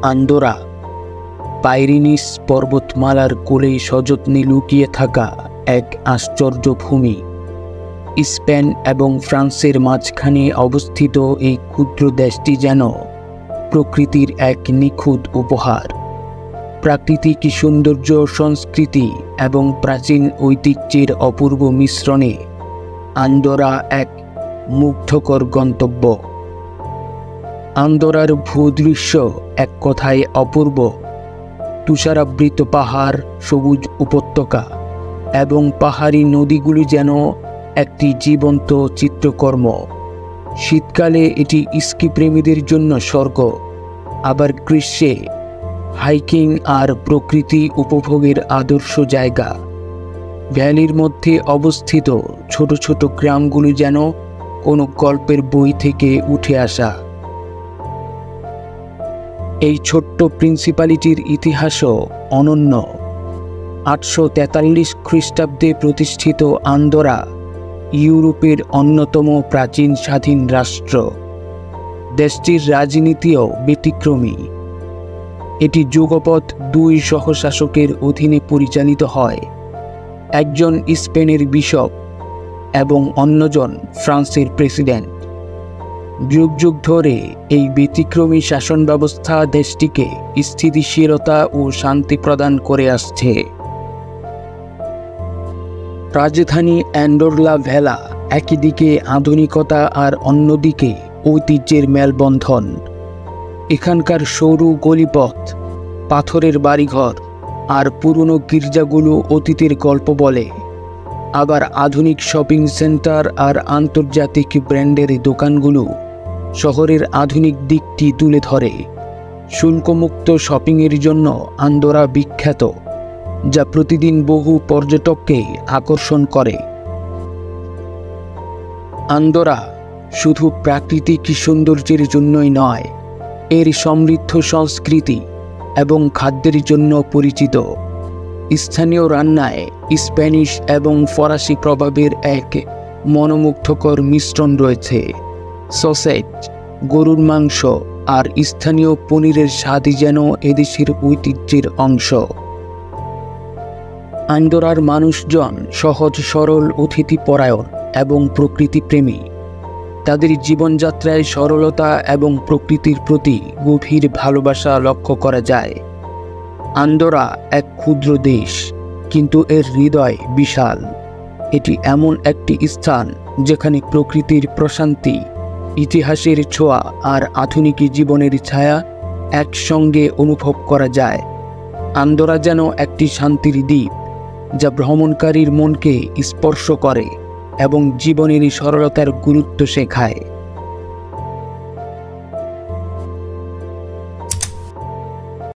Andorra পাইরিনিস পর্বতমালার কোলে সযত্নে লুকিয়ে থাকা এক আশ্চর্য ভূমি। স্পেন এবং ফ্রান্সের মাঝখানে অবস্থিত এই ক্ষুদ্র দেশটি যেন প্রকৃতির এক নিখুঁত উপহার। প্রাকৃতিক সৌন্দর্য, সংস্কৃতি এবং প্রাচীন ঐতিহ্যের অপূর্ব মিশ্রণে আন্দোরা এক মুগ্ধকর গন্তব্য। আন্দোরার ভূদৃশ্য এক কথায় অপূর্ব। তুষারাবৃত পাহাড়, সবুজ উপত্যকা এবং পাহাড়ি নদীগুলি যেন একটি জীবন্ত চিত্রকর্ম। শীতকালে এটি স্কি প্রেমীদের জন্য স্বর্গ, আবার গ্রীষ্মে হাইকিং আর প্রকৃতি উপভোগের আদর্শ জায়গা। ভ্যালির মধ্যে অবস্থিত ছোট ছোট গ্রামগুলি যেন কোনো গল্পের বই থেকে উঠে আসা। এই ছোট্ট প্রিন্সিপালিটির ইতিহাসও অনন্য। 843 খ্রিস্টাব্দে প্রতিষ্ঠিত আন্দোরা ইউরোপের অন্যতম প্রাচীন স্বাধীন রাষ্ট্র। দেশটির রাজনীতিও ব্যতিক্রমী। এটি যুগপৎ 2 সহশাসকের অধীনে পরিচালিত হয়, একজন স্পেনের বিশপ এবং অন্যজন ফ্রান্সের প্রেসিডেন্ট। যুগ যুগ ধরে এই ব্যতিক্রমী শাসন ব্যবস্থা দেশটিকে স্থিতিশীলতা ও শান্তি প্রদান করে আসছে। রাজধানী অ্যান্ডোর-লা ভেলা একদিকে আধুনিকতা আর অন্যদিকে ঐতিহ্যের মেলবন্ধন। এখানকার সরু গলিপথ, পাথরের বাড়িঘর আর পুরনো গির্জাগুলো অতীতের গল্প বলে। আবার আধুনিক শপিং সেন্টার আর আন্তর্জাতিক ব্র্যান্ডের দোকানগুলো শহরের আধুনিক দিকটি তুলে ধরে। শুল্কমুক্ত শপিংয়ের জন্য আন্দোরা বিখ্যাত, যা প্রতিদিন বহু পর্যটককে আকর্ষণ করে। আন্দোরা শুধু প্রাকৃতিক সৌন্দর্যের জন্যই নয়, এর সমৃদ্ধ সংস্কৃতি এবং খাদ্যের জন্য পরিচিত। স্থানীয় রান্নায় স্প্যানিশ এবং ফরাসি প্রভাবের এক মনোমুগ্ধকর মিশ্রণ রয়েছে। সসেজ, গরুর মাংস আর স্থানীয় পনিরের স্বাদই যেন এদেশের ঐতিহ্যের অংশ। আন্দোরার মানুষজন সহজ সরল, অতিথিপরায়ণ এবং প্রকৃতিপ্রেমী। তাদের জীবনযাত্রায় সরলতা এবং প্রকৃতির প্রতি গভীর ভালোবাসা লক্ষ্য করা যায়। আন্দোরা এক ক্ষুদ্র দেশ, কিন্তু এর হৃদয় বিশাল। এটি এমন একটি স্থান যেখানে প্রকৃতির প্রশান্তি, ইতিহাসের ছোঁয়া আর আধুনিক জীবনের ছায়া একসঙ্গে অনুভব করা যায়। আন্দোরা যেন একটি শান্তির দ্বীপ, যা ভ্রমণকারীর মনকে স্পর্শ করে এবং জীবনের সরলতার গুরুত্ব শেখায়।